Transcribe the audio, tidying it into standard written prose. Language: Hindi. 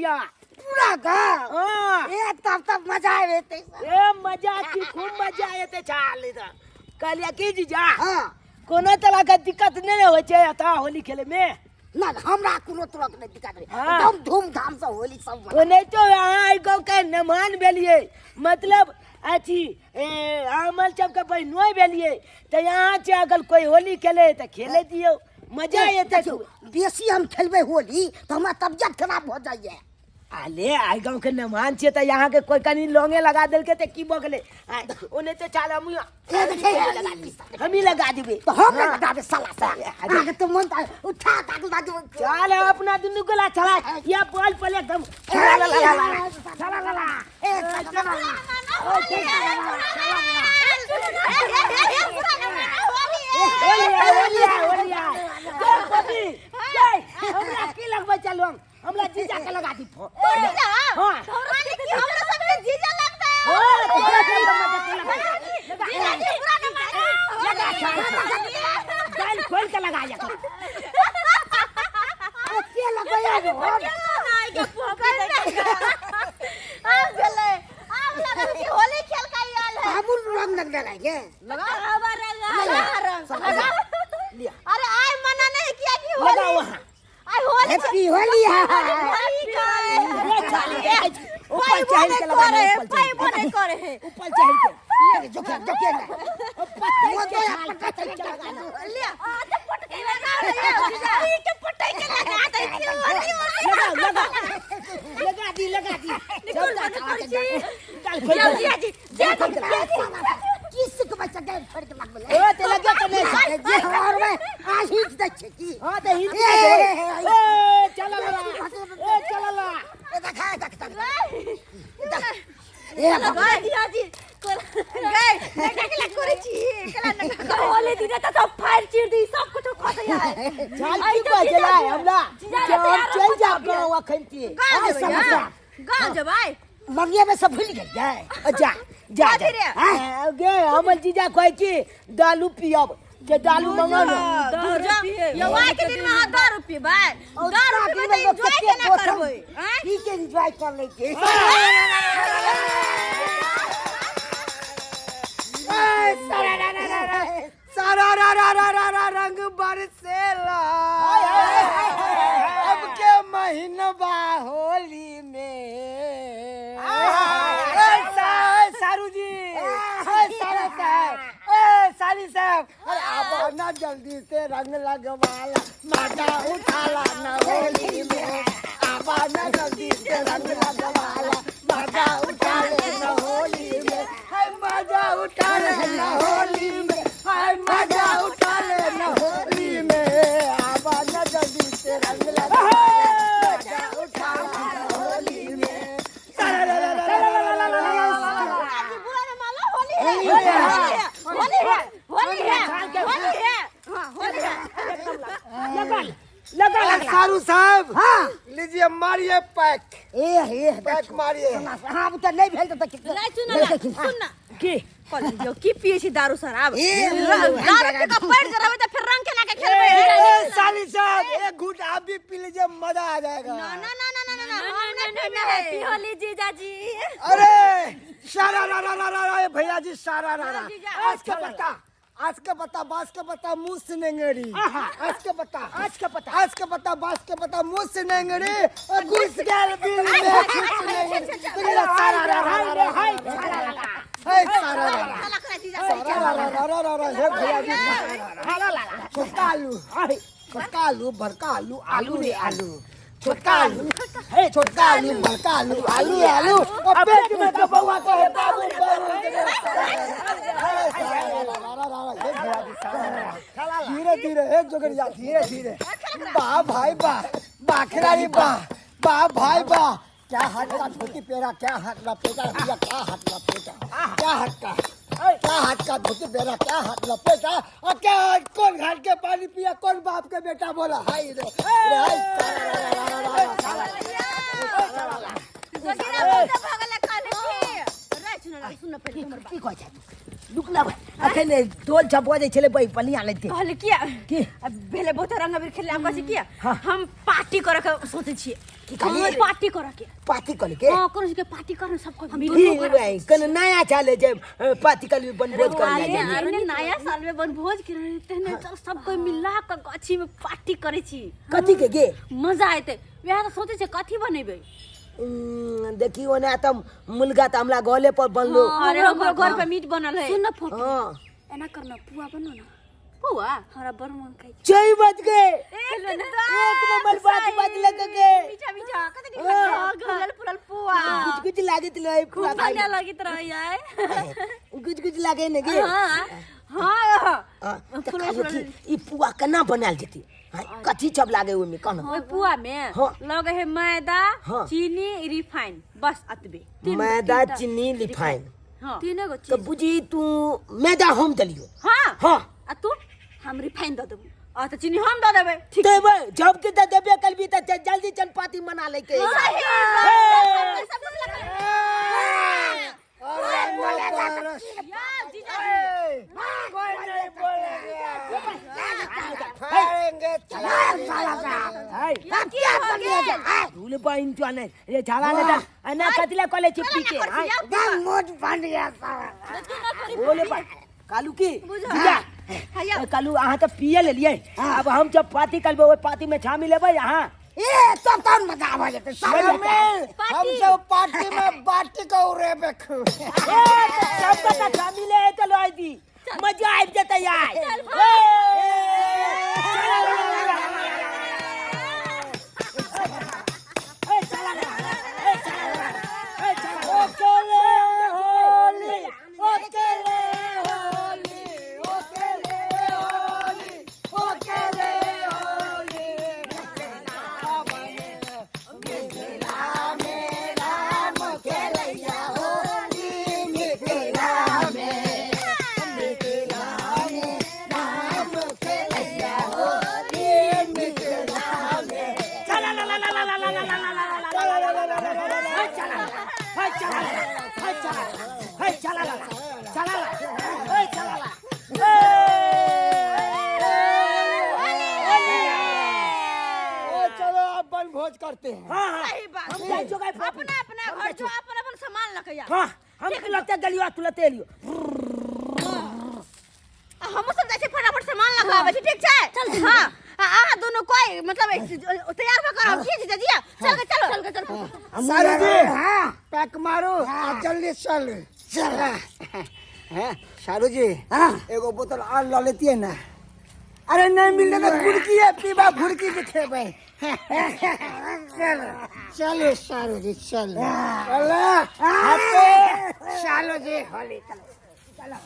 भैया पूरा गाव हां ए तब मजा येते ए मजा की खूब मजा येते चाल इधर कहलिया की जीजा हां कोनो तरह का दिक्कत नहीं होय छै आता होली खेले में ना हमरा कोनो तरह के दिक्कत नहीं हाँ। एकदम धूमधाम से होली सब ओ नहीं तो यहाँ गाँव के मेहमान भेलिए मतलब अथी अमल चप के बहनोई भेलिए तो यहाँ से अगर कोई होली खेले तो खेले दियो मजा येते बेसी हम खेलबे होली तो हमरा तबियत खराब हो जाइए अले आई गाँव के मेहमान छे तो यहाँ के कोई कनी लोंगे लगा देल के तो की बगले ओने तो चल हम ही लगा देबे तो हम लगा दे साला सा आगे तो मन उठा ताकू ताकू चल अपना दुनु गला चला या बॉल पर एकदम चला ला ए चला हमरा की लगबे चलो हमरा जीजा के लगा दी तो जीजा हां हमरा के की हमरा सब के जीजा लगता है हां जीजा जी पूरा न मारो गाल खोल के लगा जा के लगाया गो नहीं के पोपी आप चले आप लगा कि होली खेल का याल है हम रंग लग लगाएंगे लगा लगा लिया अरे आय मना नहीं किया कि लगा होली वहां आय होली हैप्पी होली होली का ऊपर चढ़ के लगा पाई बने करे ऊपर चढ़ के ले जो के वो तो पटक के लगा लिया आ तो पटके लगा ये के पटके के लगा दे होली लगा दी जी किस के बच्चा के फड़ के लग बोले ओ ते लगा तो नहीं जे और में आज ही देखे की हां ते हिंद ए चला ला ए देखा ए लगा दिया जी गए नकला करे छी कला नकला होली दिन त सब फायर चिर दी सब कुछ खत है चल की बजला हमरा चल जा गांव अखन के गांव जबाई मंगिया में सब भूल गए जा गे हमर जीजा कहै छी दालू पियब जे दालू मंगल ये वाई के दिन में 10 रुपए भाई 10 रुपए में एंजॉय केना करबै की के एंजॉय कर ले के सारा रंग बरसेला अब के महीनवा होली में सारू जी साली साहब अरे आप ना जल्दी से रंग लगवाला मजा उठाला ना होली में आप ना जल्दी से रंग लगवाला मजा उठा ले ना होली में हाय मजा उठा ले ना होली में हाय मजा उठा ले ना होली में आप ना जल्दी से रंग लगवाला मजा उठा ले ना होली में लगा सारू साहब हां लीजिए मारिए पैक पैक मारिए हां तो नहीं भेल तो सुन की जो की पिए छी दारू शराब ए, दारू के पेट जरावे तो फिर रंग केना के खेलबे साली साहब एक घूंट आप भी पी लीजिए मजा आ जाएगा ना हैप्पी होली जीजा जी अरे सारा रा भैया जी सारा रा आज के पत्ता बास के पत्ता मुंह से नेंगड़ी आज के पत्ता बास के पत्ता मुंह से नेंगड़ी और घुस गया बिल में घुस नेंगड़ी सारा रा हे भैया जी छोटका आलू बड़का आलू आलू रे आलू छोटका आलू बड़का आलू आलू और पेट में तो बउआ को है बाबू धीरे धीरे एक जोगरिया धीरे वाह भाई वाह खिलाड़ी वाह भाई वाह क्या हाथ का धोती पेरा क्या हाथ लपेटा भैया क्या हाथ लपेटा क्या हाथ का धोती पेरा क्या हाथ लपेटा और क्या कौन घाट के पानी पिया कौन बाप के बेटा बोला हाय रे सुन पहले की कहै छै लुकला अखन ढोल छपुआ जे छले बई पलिया लेते कहले किया की? अब भेले बहुत रंग अबीर खेले हम कहै किया हाँ। हम पार्टी करे के सोचे छिए की कहलिए? हाँ, पार्टी करे के पाती कल के हां कोनो के पार्टी करन सबको मिल ठीक भाई कन नया चाले जे पाती कल बनबोज कर अरे जाए अरे नया साल में बनभोज करे तेने चल सब कोई मिला के गाछी में पार्टी करे छी कथी के गे मजा आते वह तो सोचे छे कथी बनेबे देखी ओने त मुलगा त हमरा गले पर बनलो अरे हमर घर पे मीट बनल है सुन ना फोटो हां एना करना पुआ बनो ना पुआ हमरा बड़ मन खाई जय बज गए एक नंबर बात बदले के मीठा मीठा कते दिन लग गल पुरल पुआ कुछ कुछ लागत लो पूरा खूब बढ़िया लगित रही है कुछ लागे ने गे हां हां ई पुआ केना बनाल जती कथी सब लागे ओय में कहना ओय पुआ में हाँ। लगे है मैदा हाँ। चीनी रिफाइन बस अतबे मैदा चीनी रिफाइन हां तीने गो तो चीज बुझी तू मैदा हम दलियो हां हां आ तू हम रिफाइन द देबो आ तो चीनी हम द देबे ठीक देबे जब के देबे कलबी त जल्दी चनपाती मना ले के दूले पाइन तो आने रे झाला ले ना कतले कॉलेज चिपी के हां मोट बन गया साला बोले बा कालू की बुझा कालू अहां तो पिए ले लिए अब हम जब पार्टी करबे ओय पार्टी में शामिल लेबे यहां ए तब तब मजा आ जाते हम सब पार्टी में बाटी का उरे बेखु सब का शामिल है चलो आई दी मजा आ जाता यार भोज करते हैं सही बात हम जाई जोगाई अपना अपना घर जो अपन अपन सामान लकया हां हम के लगता गलिया तुलते लियो हम सब जैसे फटाफट सामान लगावे छी ठीक छै चल हां आ दोनों कोई मतलब तैयार कर हम खींच दे दिया चल सारू जी हां पैक मारो जल्दी चल हैं सारू जी हां एगो बोतल और ल लेती है ना अरे नहीं मिलने तो फुड़की है पीबा फुड़की दिखेबे चलो सारू जी चलो चलो सारू जी होली चलो